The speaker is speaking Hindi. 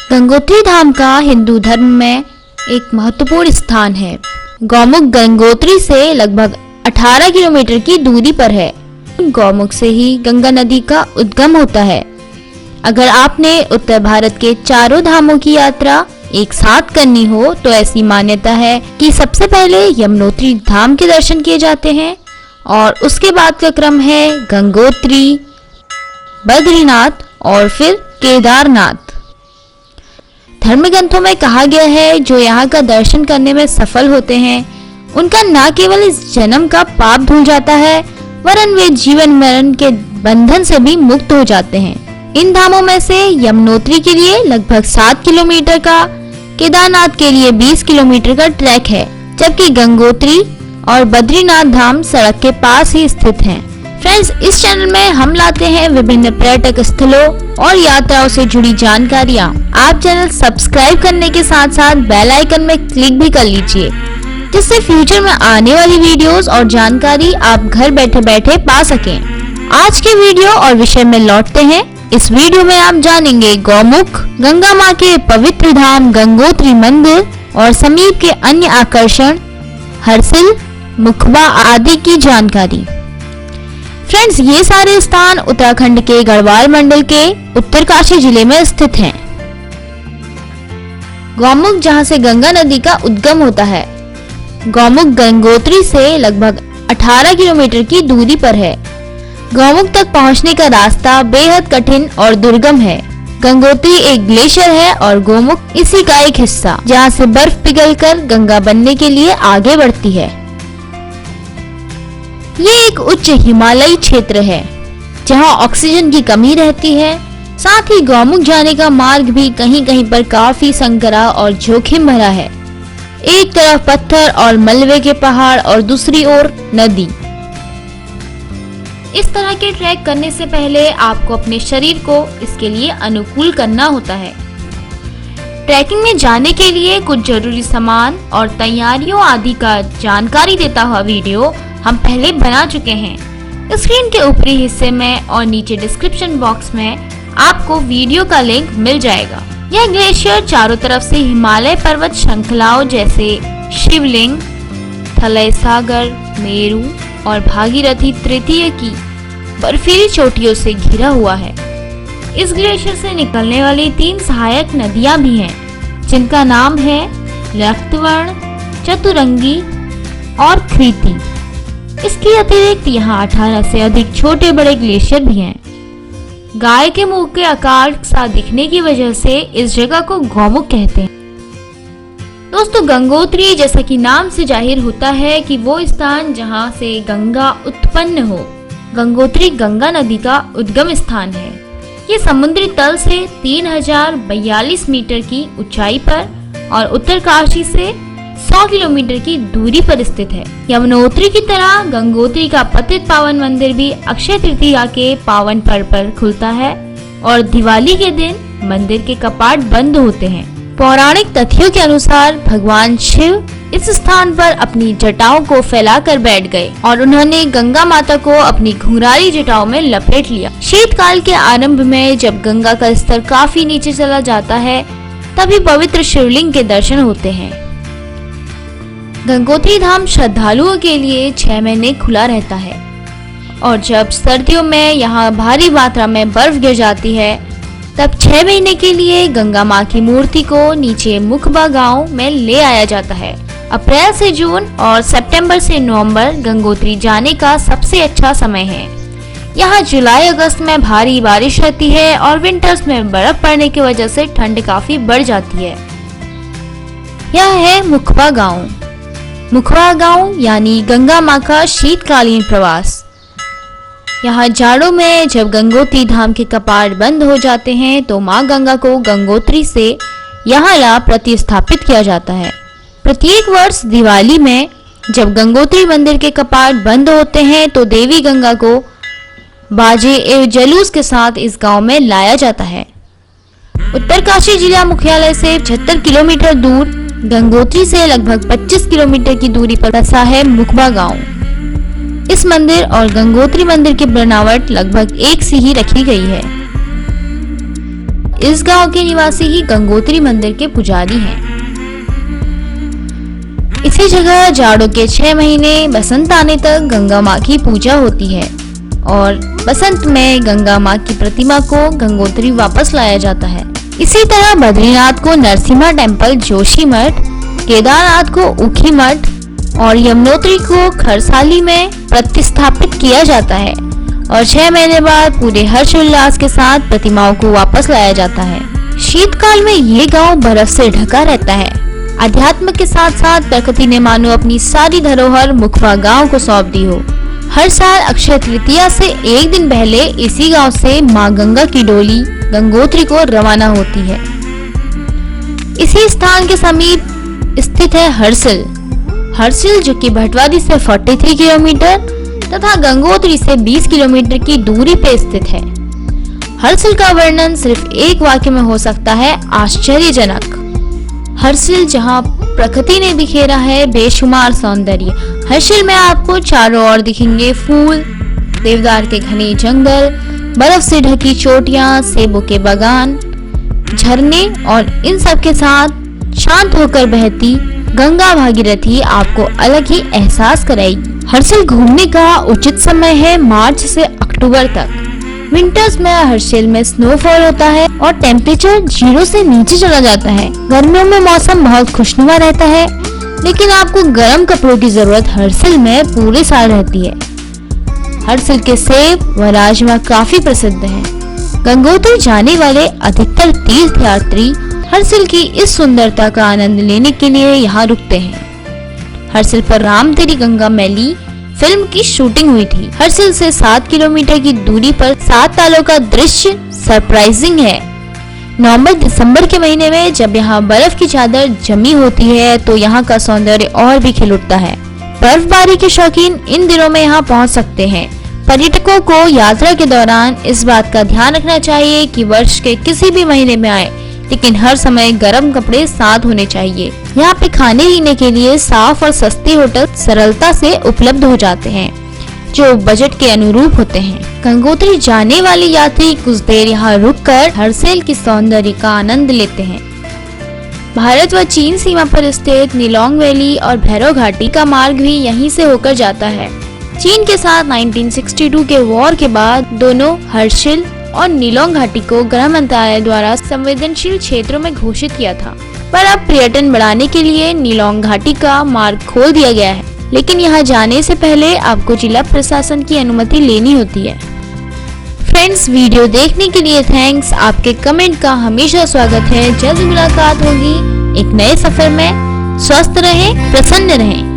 गंगोत्री धाम का हिंदू धर्म में एक महत्वपूर्ण स्थान है। गौमुख गंगोत्री से लगभग 18 किलोमीटर की दूरी पर है। गौमुख से ही गंगा नदी का उद्गम होता है। अगर आपने उत्तर भारत के चारों धामों की यात्रा एक साथ करनी हो तो ऐसी मान्यता है कि सबसे पहले यमुनोत्री धाम के दर्शन किए जाते हैं और उसके बाद का क्रम है गंगोत्री, बद्रीनाथ और फिर केदारनाथ। धर्म ग्रंथों में कहा गया है जो यहाँ का दर्शन करने में सफल होते हैं उनका न केवल इस जन्म का पाप धुल जाता है वरन वे जीवन मरण के बंधन से भी मुक्त हो जाते हैं। इन धामों में से यमुनोत्री के लिए लगभग 7 किलोमीटर का, केदारनाथ के लिए 20 किलोमीटर का ट्रैक है, जबकि गंगोत्री और बद्रीनाथ धाम सड़क के पास ही स्थित हैं। फ्रेंड्स, इस चैनल में हम लाते हैं विभिन्न पर्यटक स्थलों और यात्राओं से जुड़ी जानकारियाँ। आप चैनल सब्सक्राइब करने के साथ साथ बेल आइकन में क्लिक भी कर लीजिए, जिससे फ्यूचर में आने वाली वीडियोस और जानकारी आप घर बैठे बैठे पा सकें। आज के वीडियो और विषय में लौटते हैं। इस वीडियो में आप जानेंगे गौमुख, गंगा माँ के पवित्र धाम गंगोत्री मंदिर और समीप के अन्य आकर्षण हरसिल, मुखबा आदि की जानकारी। फ्रेंड्स, ये सारे स्थान उत्तराखंड के गढ़वाल मंडल के उत्तरकाशी जिले में स्थित हैं। गौमुख, जहां से गंगा नदी का उद्गम होता है। गौमुख गंगोत्री से लगभग 18 किलोमीटर की दूरी पर है। गौमुख तक पहुंचने का रास्ता बेहद कठिन और दुर्गम है। गंगोत्री एक ग्लेशियर है और गौमुख इसी का एक हिस्सा, जहां से बर्फ पिघलकर गंगा बनने के लिए आगे बढ़ती है। ये एक उच्च हिमालयी क्षेत्र है जहां ऑक्सीजन की कमी रहती है। साथ ही गौमुख जाने का मार्ग भी कहीं कहीं पर काफी संकरा और जोखिम भरा है। एक तरफ पत्थर और मलबे के पहाड़ और दूसरी ओर नदी। इस तरह के ट्रैक करने से पहले आपको अपने शरीर को इसके लिए अनुकूल करना होता है। ट्रैकिंग में जाने के लिए कुछ जरूरी सामान और तैयारियों आदि का जानकारी देता हुआ वीडियो हम पहले बना चुके हैं। स्क्रीन के ऊपरी हिस्से में और नीचे डिस्क्रिप्शन बॉक्स में आपको वीडियो का लिंक मिल जाएगा। यह ग्लेशियर चारों तरफ से हिमालय पर्वत श्रृंखलाओं जैसे शिवलिंग, थलय सागर, मेरू और भागीरथी तृतीय की बर्फीली चोटियों से घिरा हुआ है। इस ग्लेशियर से निकलने वाली 3 सहायक नदियां भी हैं, जिनका नाम है रक्तवर्ण, चतुरंगी और कृति। इसके अतिरिक्त यहाँ 18 से अधिक छोटे बड़े ग्लेशियर भी हैं। गाय के मुंह के आकार सा दिखने की वजह से इस जगह को गौमुख कहते हैं। दोस्तों, गंगोत्री जैसा कि नाम से जाहिर होता है कि वो स्थान जहाँ से गंगा उत्पन्न हो। गंगोत्री गंगा नदी का उद्गम स्थान है। ये समुद्री तल से 3042 मीटर की ऊंचाई पर और उत्तरकाशी से 100 किलोमीटर की दूरी पर स्थित है। यमुनोत्री की तरह गंगोत्री का पतित पावन मंदिर भी अक्षय तृतीया के पावन पर्व पर खुलता है और दिवाली के दिन मंदिर के कपाट बंद होते हैं। पौराणिक तथ्यों के अनुसार भगवान शिव इस स्थान पर अपनी जटाओं को फैलाकर बैठ गए और उन्होंने गंगा माता को अपनी घुंघराली जटाओं में लपेट लिया। शीतकाल के आरंभ में जब गंगा का स्तर काफी नीचे चला जाता है तभी पवित्र शिवलिंग के दर्शन होते हैं। गंगोत्री धाम श्रद्धालुओं के लिए 6 महीने खुला रहता है और जब सर्दियों में यहाँ भारी मात्रा में बर्फ गिर जाती है तब 6 महीने के लिए गंगा माँ की मूर्ति को नीचे मुखबा गांव में ले आया जाता है। अप्रैल से जून और सितंबर से नवंबर गंगोत्री जाने का सबसे अच्छा समय है। यहाँ जुलाई अगस्त में भारी बारिश रहती है और विंटर्स में बर्फ पड़ने की वजह से ठंड काफी बढ़ जाती है। यह है मुखबा गांव। मुखबा गांव यानी गंगा माँ का शीतकालीन प्रवास। यहाँ जाड़ों में जब गंगोत्री धाम के कपाट बंद हो जाते हैं तो माँ गंगा को गंगोत्री से यहाँ ला प्रतिस्थापित किया जाता है। प्रत्येक वर्ष दिवाली में जब गंगोत्री मंदिर के कपाट बंद होते हैं तो देवी गंगा को बाजे एवं जुलूस के साथ इस गांव में लाया जाता है। उत्तरकाशी जिला मुख्यालय से 76 किलोमीटर दूर गंगोत्री से लगभग 25 किलोमीटर की दूरी पर बसा है मुखबा गांव। इस मंदिर और गंगोत्री मंदिर की बनावट लगभग एक सी ही रखी गई है। इस गांव के निवासी ही गंगोत्री मंदिर के पुजारी हैं। इसी जगह जाड़ों के 6 महीने बसंत आने तक गंगा माँ की पूजा होती है और बसंत में गंगा माँ की प्रतिमा को गंगोत्री वापस लाया जाता है। इसी तरह बद्रीनाथ को नरसिम्हा टेम्पल जोशी मठ, केदारनाथ को ऊखी मठ और यमुनोत्री को खरसाली में प्रतिस्थापित किया जाता है और 6 महीने बाद पूरे हर्षोल्लास के साथ प्रतिमाओं को वापस लाया जाता है। शीतकाल में ये गांव बर्फ से ढका रहता है। अध्यात्म के साथ साथ प्रकृति ने मानो अपनी सारी धरोहर मुखवा गांव को सौंप दी हो। हर साल अक्षय तृतीया से एक दिन पहले इसी गांव से मां गंगा की डोली गंगोत्री को रवाना होती है। इसी स्थान के समीप स्थित है हर्सिल जो कि भटवादी से 43 किलोमीटर तथा गंगोत्री से 20 किलोमीटर की दूरी पे स्थित है। हर्सिल का वर्णन सिर्फ एक वाक्य में हो सकता है, आश्चर्यजनक। हर्सिल जहाँ प्रकृति ने बिखेरा है बेशुमार सौंदर्य। हर्सिल में आपको चारों ओर दिखेंगे फूल, देवदार के घने जंगल, बर्फ से ढकी चोटियां, सेबों के बागान, झरने और इन सब के साथ शांत होकर बहती गंगा भागीरथी आपको अलग ही एहसास कराएगी। हर्सिल घूमने का उचित समय है मार्च से अक्टूबर तक। विंटर्स में हर्सिल में स्नोफॉल होता है और टेम्परेचर 0 से नीचे चला जाता है। गर्मियों में मौसम बहुत खुशनुमा रहता है, लेकिन आपको गर्म कपड़ों की जरूरत हर्सिल में पूरे साल रहती है। हर्सिल के सेब व राजमा काफी प्रसिद्ध हैं। गंगोत्री जाने वाले अधिकतर तीर्थयात्री हर्सिल की इस सुंदरता का आनंद लेने के लिए यहाँ रुकते हैं। हर्सिल पर राम तेरी गंगा मैली फिल्म की शूटिंग हुई थी। हर्सिल से 7 किलोमीटर की दूरी पर 7 तालों का दृश्य सरप्राइजिंग है। नवंबर दिसंबर के महीने में जब यहाँ बर्फ की चादर जमी होती है तो यहाँ का सौंदर्य और भी खिल उठता है। बर्फबारी के शौकीन इन दिनों में यहाँ पहुँच सकते हैं। पर्यटकों को यात्रा के दौरान इस बात का ध्यान रखना चाहिए कि वर्ष के किसी भी महीने में आए, लेकिन हर समय गर्म कपड़े साथ होने चाहिए। यहाँ पे खाने पीने के लिए साफ और सस्ते होटल सरलता से उपलब्ध हो जाते हैं, जो बजट के अनुरूप होते हैं। गंगोत्री जाने वाले यात्री कुछ देर यहाँ रुककर हर्सिल की सौंदर्य का आनंद लेते हैं। भारत व चीन सीमा पर स्थित नीलोंग वैली और भैरव घाटी का मार्ग भी यहीं से होकर जाता है। चीन के साथ 1962 के वॉर के बाद दोनों हर्सिल और नीलोंग घाटी को गृह मंत्रालय द्वारा संवेदनशील क्षेत्रों में घोषित किया था, पर अब पर्यटन बढ़ाने के लिए नीलोंग घाटी का मार्ग खोल दिया गया है, लेकिन यहाँ जाने से पहले आपको जिला प्रशासन की अनुमति लेनी होती है। फ्रेंड्स, वीडियो देखने के लिए थैंक्स। आपके कमेंट का हमेशा स्वागत है। जल्द मुलाकात होगी एक नए सफर में। स्वस्थ रहें, प्रसन्न रहें।